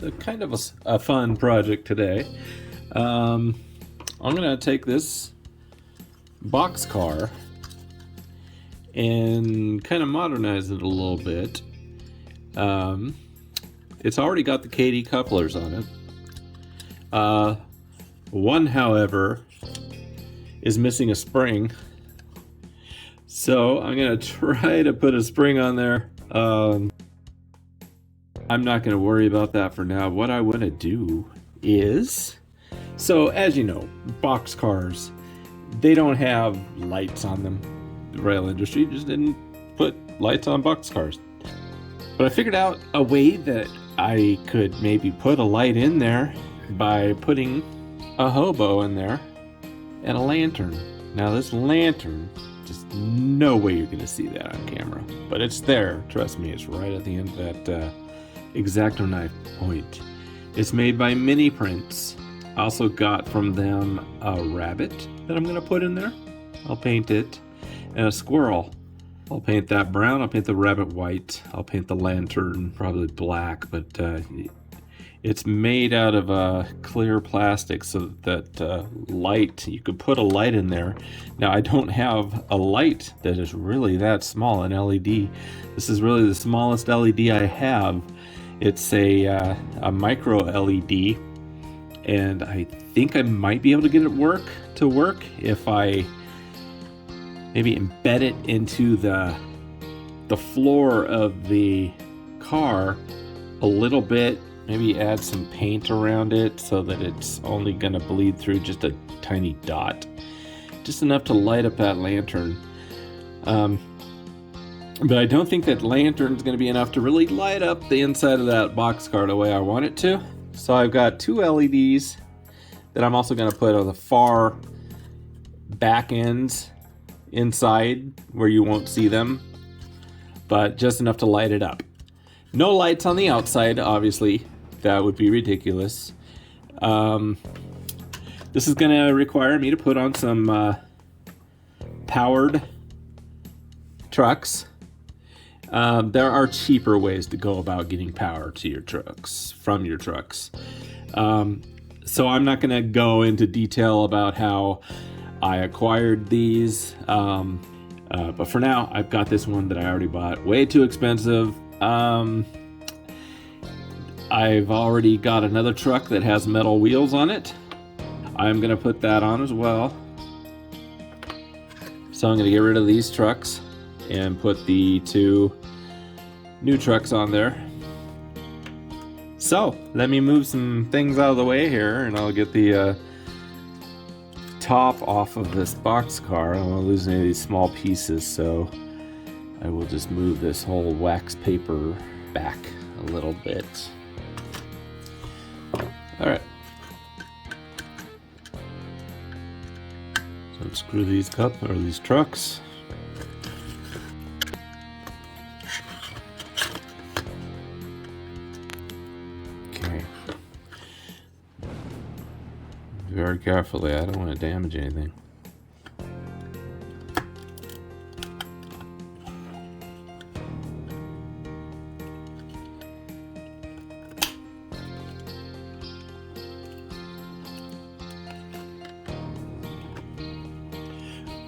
a kind of a fun project today. I'm gonna take this Boxcar and kind of modernize it a little bit. It's already got the Kadee couplers on it. One, however, is missing a spring. So I'm gonna try to put a spring on there. I'm not gonna worry about that for now. What I wanna do is, so as you know, box cars, they don't have lights on them. The rail industry just didn't put lights on box cars. But I figured out a way that I could maybe put a light in there by putting a hobo in there and a lantern. Now this lantern, just no way you're gonna see that on camera, but it's there. Trust me, it's right at the end of that X-Acto knife point. It's made by Mini Prints. I also got from them a rabbit that I'm gonna put in there. I'll paint it, and a squirrel. I'll paint that brown. I'll paint the rabbit white. I'll paint the lantern probably black, but it's made out of clear plastic so that light, you could put a light in there. Now I don't have a light that is really that small, an LED. This is really the smallest LED I have. It's a micro LED, and I think I might be able to get it to work if I maybe embed it into the floor of the car a little bit. Maybe add some paint around it so that it's only gonna bleed through just a tiny dot. Just enough to light up that lantern. But I don't think that lantern's gonna be enough to really light up the inside of that boxcar the way I want it to. So I've got two LEDs that I'm also gonna put on the far back ends inside where you won't see them, but just enough to light it up. No lights on the outside, obviously. That would be ridiculous. This is gonna require me to put on some powered trucks. There are cheaper ways to go about getting power to your trucks, from your trucks. So I'm not gonna go into detail about how I acquired these, but for now, I've got this one that I already bought. Way too expensive. I've already got another truck that has metal wheels on it. I'm gonna put that on as well. So I'm gonna get rid of these trucks and put the two new trucks on there. So let me move some things out of the way here, and I'll get the top off of this boxcar. I don't want to lose any of these small pieces, so I will just move this whole wax paper back a little bit. All right. So unscrew these these trucks. Okay. Very carefully. I don't want to damage anything.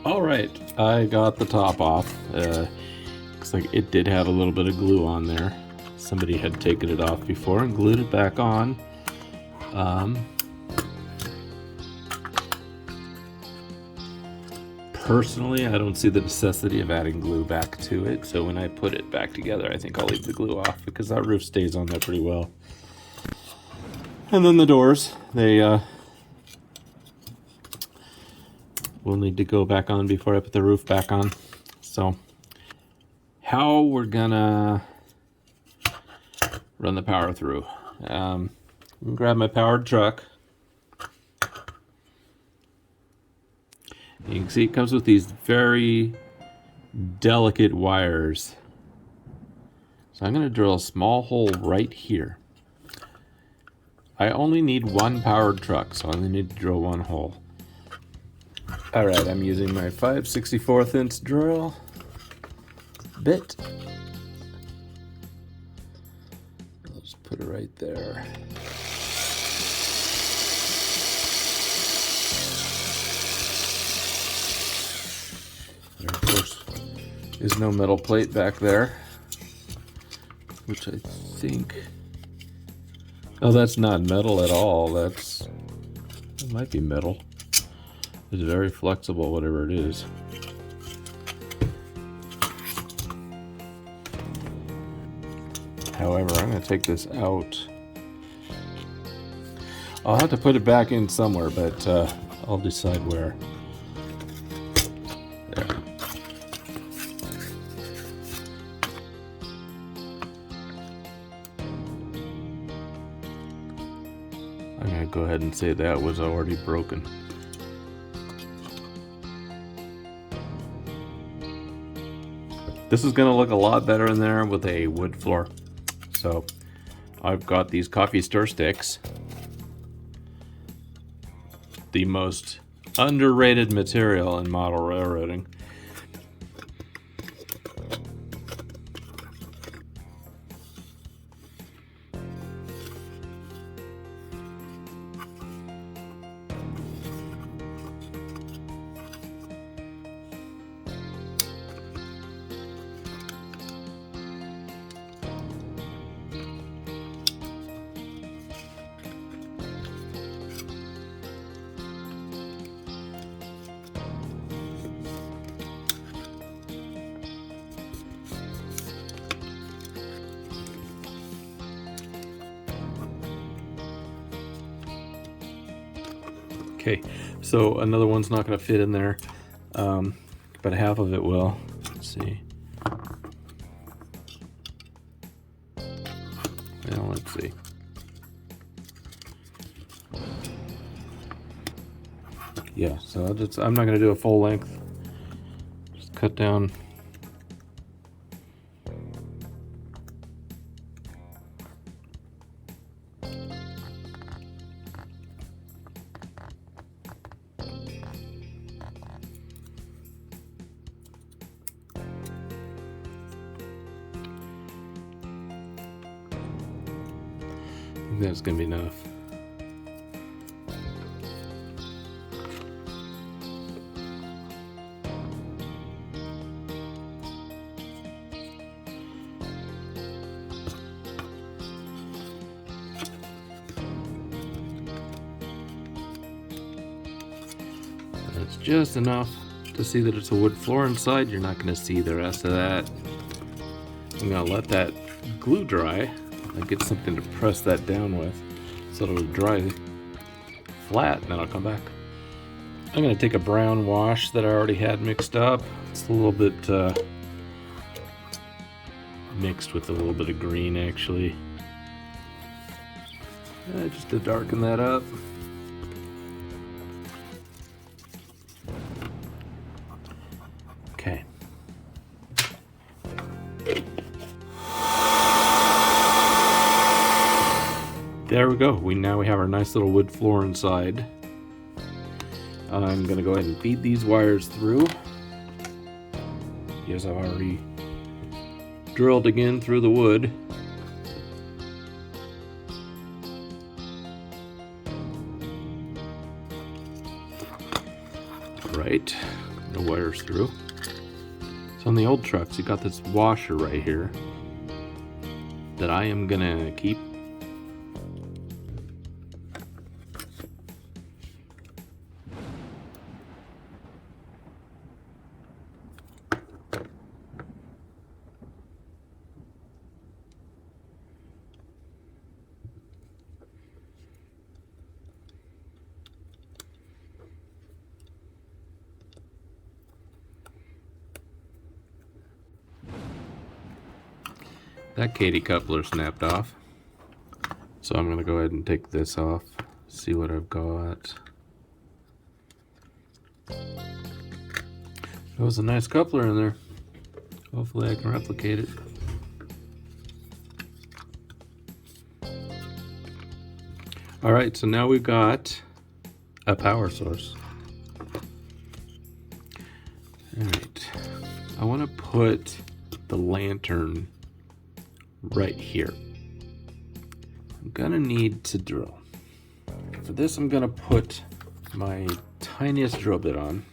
All right, I got the top off. Looks like it did have a little bit of glue on there. Somebody had taken it off before and glued it back on. Personally, I don't see the necessity of adding glue back to it, so when I put it back together, I think I'll leave the glue off because that roof stays on there pretty well. And then the doors, they will need to go back on before I put the roof back on. So how we're gonna run the power through. Grab my powered truck. You can see it comes with these very delicate wires. So I'm gonna drill a small hole right here. I only need one powered truck, so I only need to drill one hole. All right, I'm using my 5/64 inch drill bit. Let's put put it right there. There, of course, is no metal plate back there, which I think... Oh, that's not metal at all. It might be metal. It's very flexible, whatever it is. However, I'm going to take this out. I'll have to put it back in somewhere, but I'll decide where. There. I'm going to go ahead and say that was already broken. This is going to look a lot better in there with a wood floor. So I've got these coffee stir sticks, the most underrated material in model railroading. Okay, so another one's not going to fit in there, but half of it will. Let's see. Well, let's see. Yeah, so I'm not going to do a full length. Just cut down. That's gonna be enough. That's just enough to see that it's a wood floor inside. You're not gonna see the rest of that. I'm gonna let that glue dry. I get something to press that down with so it'll dry flat, and then I'll come back. I'm going to take a brown wash that I already had mixed up. It's a little bit mixed with a little bit of green, actually. Just to darken that up. Okay. There we go. Now we have our nice little wood floor inside. I'm going to go ahead and feed these wires through. Yes, I've already drilled again through the wood. Right, the wires through. So on the old trucks, you got this washer right here that I am going to keep. That Kadee coupler snapped off, so I'm going to go ahead and take this off, see what I've got. There was a nice coupler in there. Hopefully I can replicate it. Alright, so now we've got a power source. Alright, I want to put the lantern right here. I'm gonna need to drill. For this, I'm gonna put my tiniest drill bit on,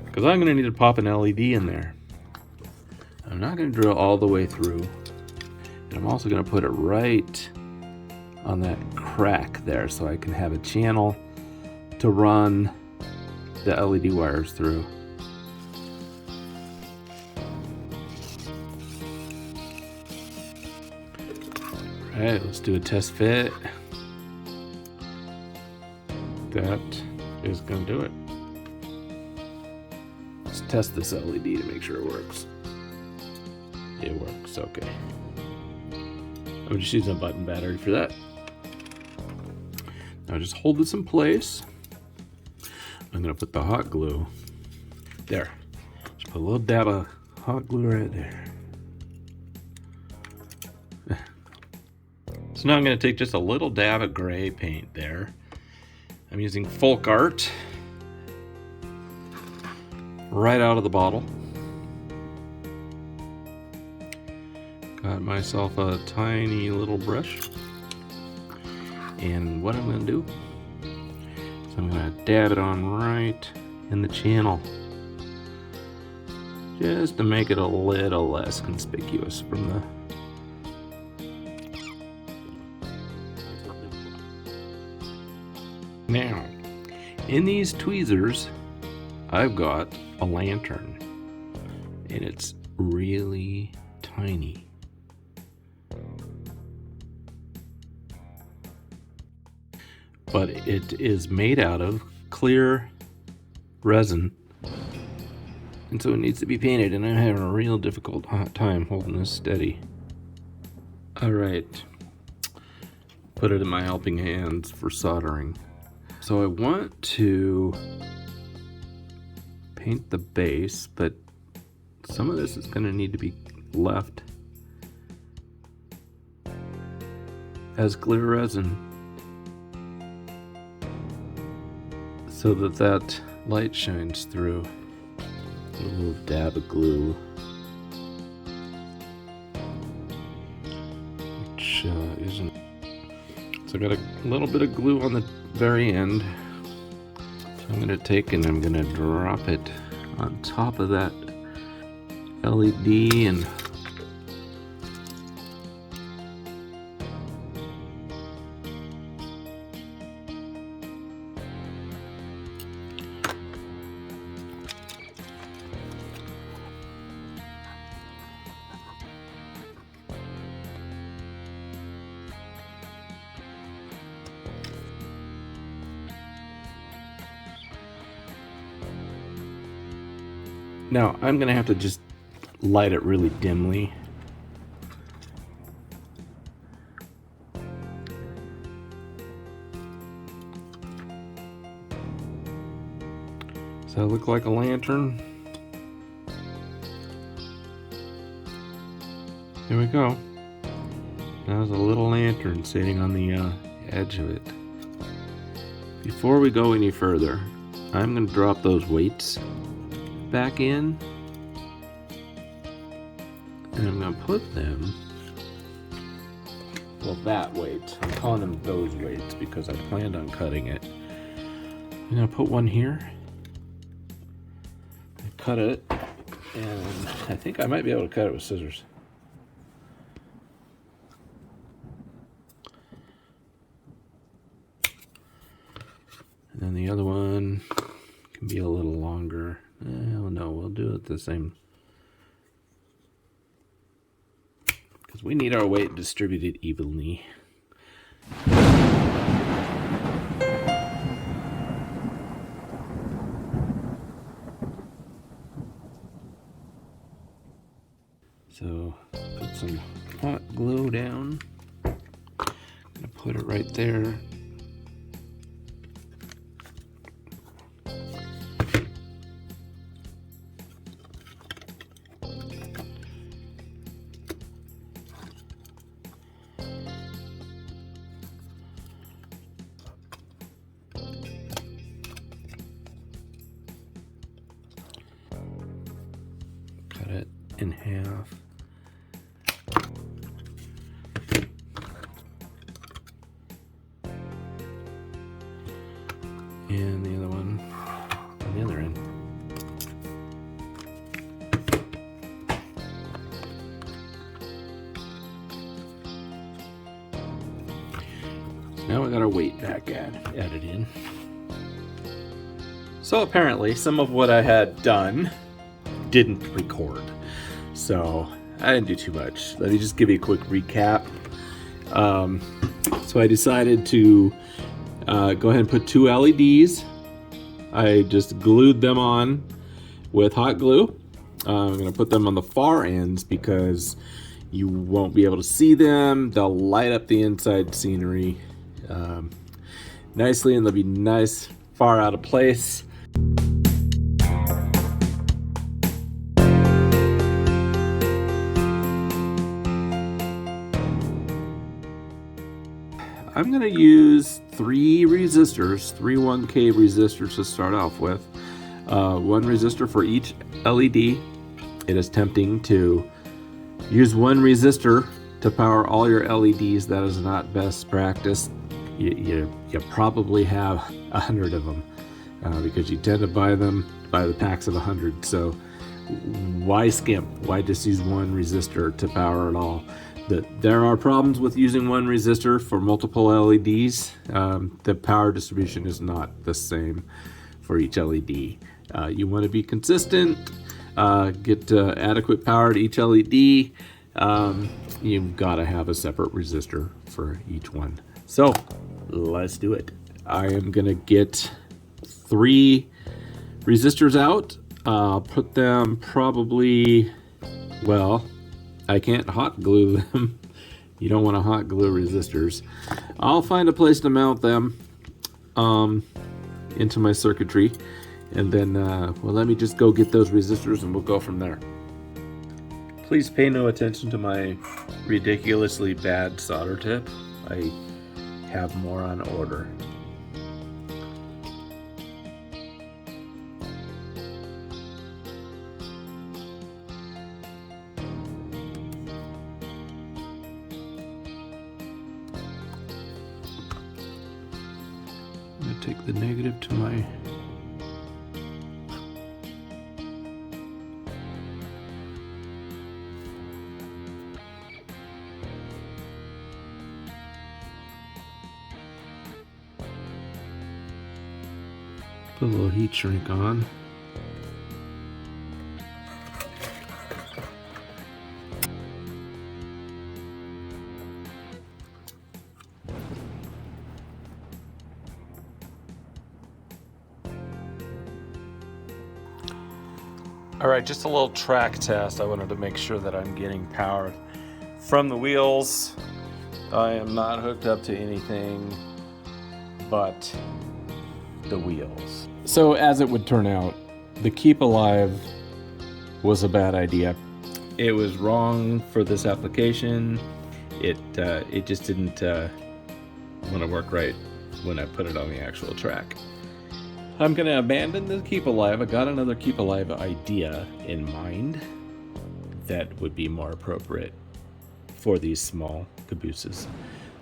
because I'm gonna need to pop an LED in there. I'm not gonna drill all the way through, and I'm also gonna put it right on that crack there so I can have a channel to run the LED wires through. Alright, let's do a test fit. That is going to do it. Let's test this LED to make sure it works. It works, okay. I'm just using a button battery for that. Now just hold this in place. I'm going to put the hot glue there. Just put a little dab of hot glue right there. So now I'm going to take just a little dab of gray paint there. I'm using Folk Art right out of the bottle. Got myself a tiny little brush. And what I'm going to do is I'm going to dab it on right in the channel, just to make it a little less conspicuous from the Now, in these tweezers, I've got a lantern, and it's really tiny. But it is made out of clear resin, and so it needs to be painted, and I'm having a real difficult time holding this steady. Alright, put it in my helping hands for soldering. So I want to paint the base, but some of this is going to need to be left as clear resin so that that light shines through. A little dab of glue, which isn't. So I got a little bit of glue on the very end. So I'm going to take and I'm going to drop it on top of that LED and now I'm going to have to just light it really dimly. Does that look like a lantern? There we go. There's a little lantern sitting on the edge of it. Before we go any further, I'm going to drop those weights back in, and I'm going to put them, well, that weight, I'm calling them those weights because I planned on cutting it. I'm going to put one here, cut it, and I think I might be able to cut it with scissors. And then the other one can be a little longer. Oh no, we'll do it the same. Because we need our weight distributed evenly. So, put some hot glue down. I'm gonna put it right there. It in half. Now I gotta wait back added in. So apparently some of what I had done didn't record. So I didn't do too much. Let me just give you a quick recap. So I decided to go ahead and put 2 LEDs. I just glued them on with hot glue. I'm going to put them on the far ends because you won't be able to see them. They'll light up the inside scenery nicely, and they'll be nice far out of place. I'm going to use 3 resistors, 3 1K resistors to start off with. 1 resistor for each LED. It is tempting to use 1 resistor to power all your LEDs. That is not best practice. You probably have 100 of them because you tend to buy the packs of 100. So why skimp? Why just use 1 resistor to power it all? There are problems with using 1 resistor for multiple LEDs. The power distribution is not the same for each LED. You want to be consistent, get adequate power to each LED. You've got to have a separate resistor for each one. So let's do it. I am going to get 3 resistors out. I'll put them probably, well, I can't hot glue them. You don't want to hot glue resistors. I'll find a place to mount them into my circuitry, and then well, let me just go get those resistors and we'll go from there. Please pay no attention to my ridiculously bad solder tip. I have more on order. Take the negative to my put a little heat shrink on. All right, just a little track test. I wanted to make sure that I'm getting power from the wheels. I am not hooked up to anything but the wheels. So as it would turn out, the keep alive was a bad idea. It was wrong for this application. It just didn't want to work right when I put it on the actual track. I'm going to abandon the keep alive. I got another keep alive idea in mind that would be more appropriate for these small cabooses.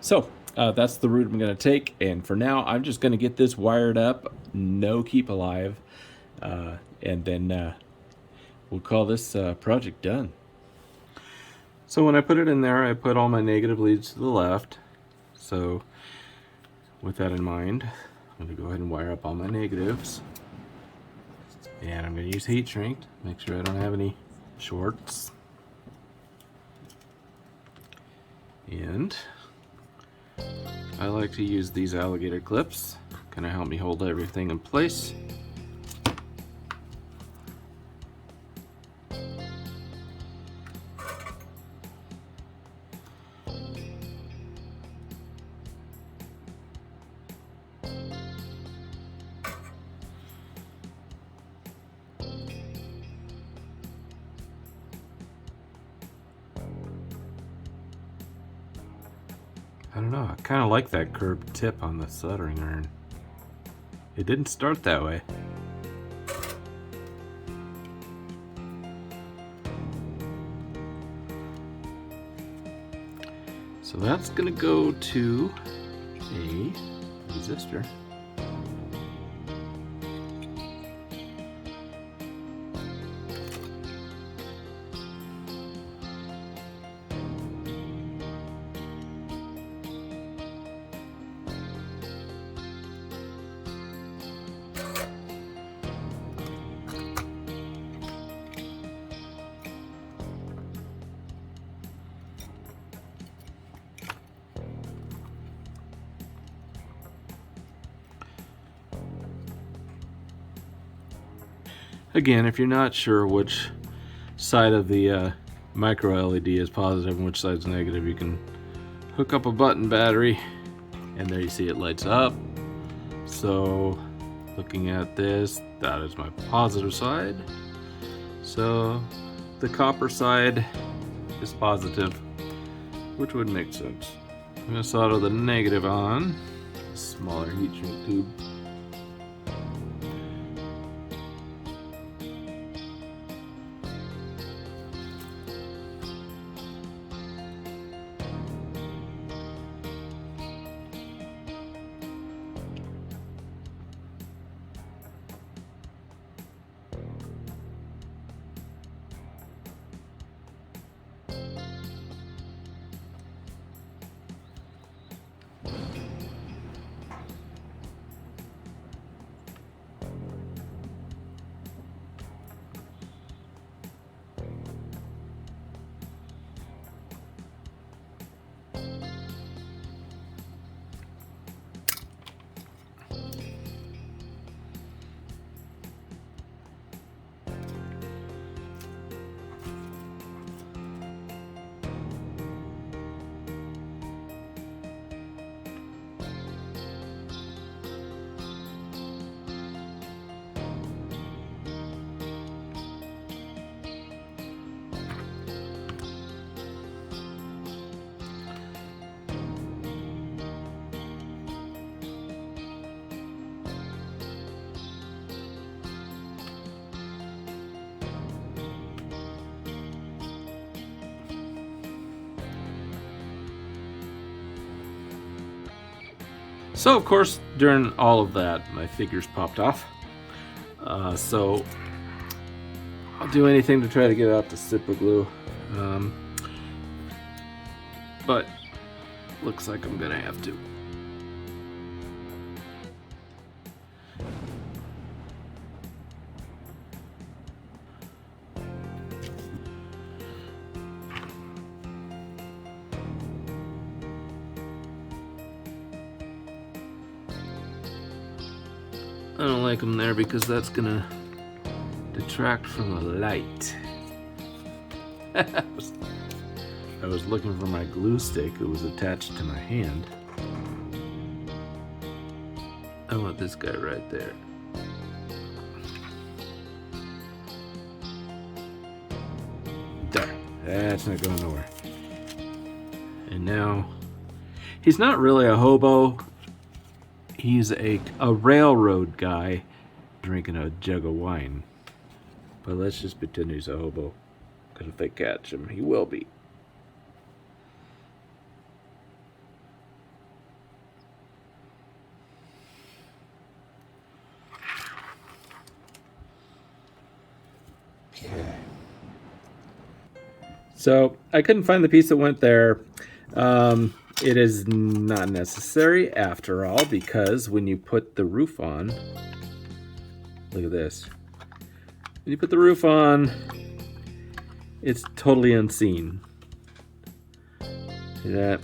So that's the route I'm going to take. And for now, I'm just going to get this wired up. No keep alive. And then we'll call this project done. So when I put it in there, I put all my negative leads to the left. So with that in mind, I'm going to go ahead and wire up all my negatives. And I'm going to use heat shrink to make sure I don't have any shorts. And I like to use these alligator clips. Kind of help me hold everything in place. I don't know, I kind of like that curved tip on the soldering iron. It didn't start that way. So that's gonna go to a resistor. Again, if you're not sure which side of the micro LED is positive and which side's negative, you can hook up a button battery, and there you see it lights up. So looking at this, that is my positive side. So the copper side is positive, which would make sense. I'm going to solder the negative on a smaller heat shrink tube. So of course, during all of that, my figures popped off. So I'll do anything to try to get out the super glue. But looks like I'm gonna have to. I don't like them there because that's gonna detract from the light. I was looking for my glue stick. It was attached to my hand. I want this guy right there. There. That's not going nowhere. And now, he's not really a hobo. He's a railroad guy drinking a jug of wine. But let's just pretend he's a hobo. Because if they catch him, he will be. Okay. So I couldn't find the piece that went there. It is not necessary after all, because when you put the roof on, look at this. When you put the roof on, it's totally unseen. See that?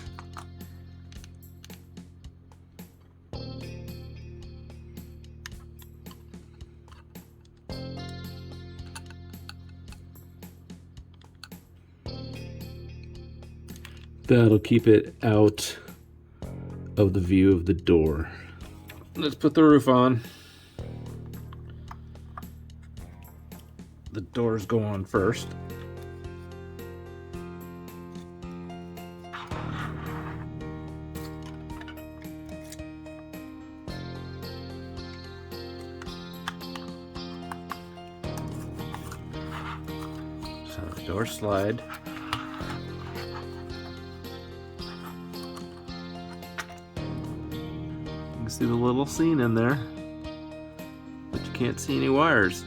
That'll keep it out of the view of the door. Let's put the roof on. The doors go on first. So the door slide. You can see the little seam in there, but you can't see any wires.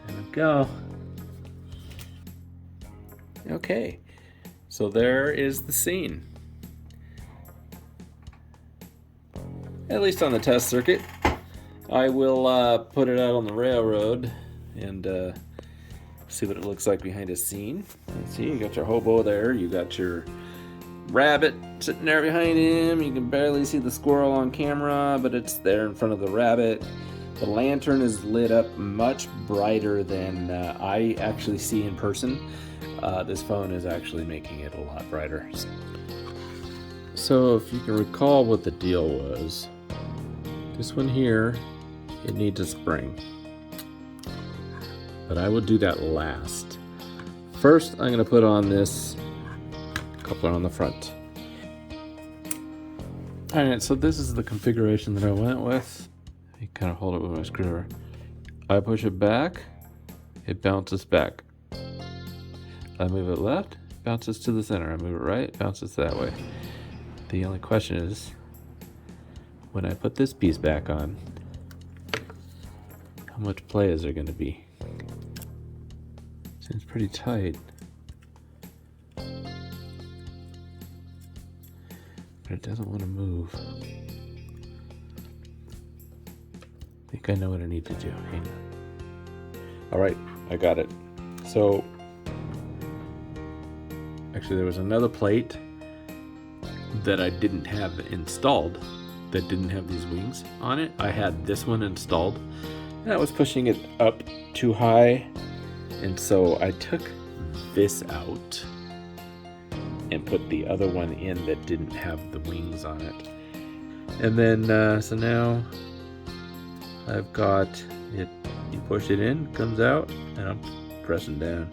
There we go. Okay, so there is the scene. At least on the test circuit. I will put it out on the railroad and see what it looks like behind a scene. Let's see, you got your hobo there, you got your rabbit sitting there behind him. You can barely see the squirrel on camera, but it's there in front of the rabbit. The lantern is lit up much brighter than I actually see in person. This phone is actually making it a lot brighter. So if you can recall what the deal was, this one here, it needs a spring. But I will do that last. First, I'm going to put on this coupler on the front. Alright, so this is the configuration that I went with. You kind of hold it with my screwdriver. I push it back, it bounces back. I move it left, bounces to the center. I move it right, bounces that way. The only question is, when I put this piece back on, how much play is there going to be? Seems pretty tight. But it doesn't want to move. I think I know what I need to do. Hang on. Alright, I got it. So, actually there was another plate that I didn't have installed that didn't have these wings on it. I had this one installed and I was pushing it up too high, and so I took this out and put the other one in that didn't have the wings on it. And then so now I've got it. You push it in, comes out, and I'm pressing down.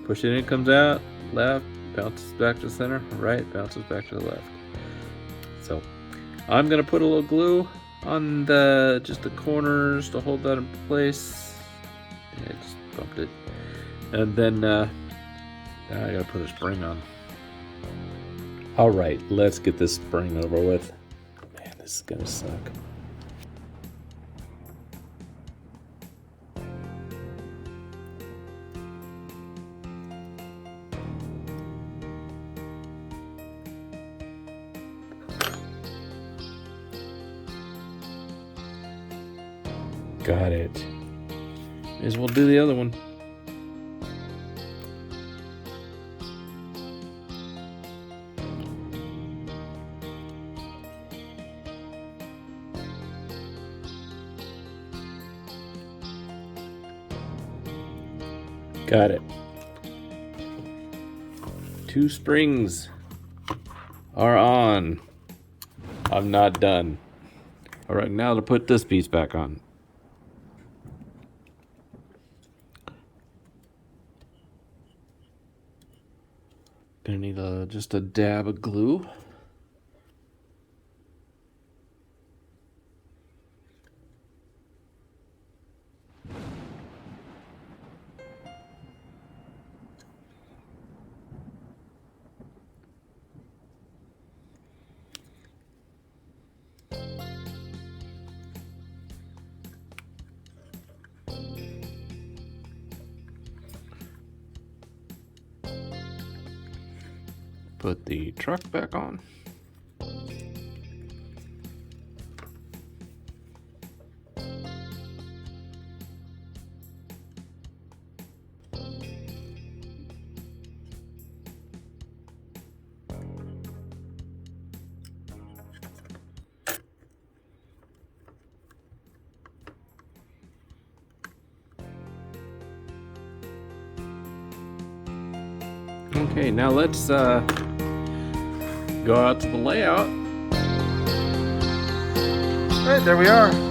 Push it in, comes out, left, bounces back to the center, right, bounces back to the left. So I'm gonna put a little glue on just the corners to hold that in place. Yeah, I just bumped it. And then I gotta put a spring on. All right, let's get this spring over with. Man, this is gonna suck. Got it. May as well do the other one. Got it. 2 springs are on. I'm not done. All right, now to put this piece back on. Gonna need just a dab of glue. Put the truck back on. Okay, now let's go out to the layout. All right, there we are.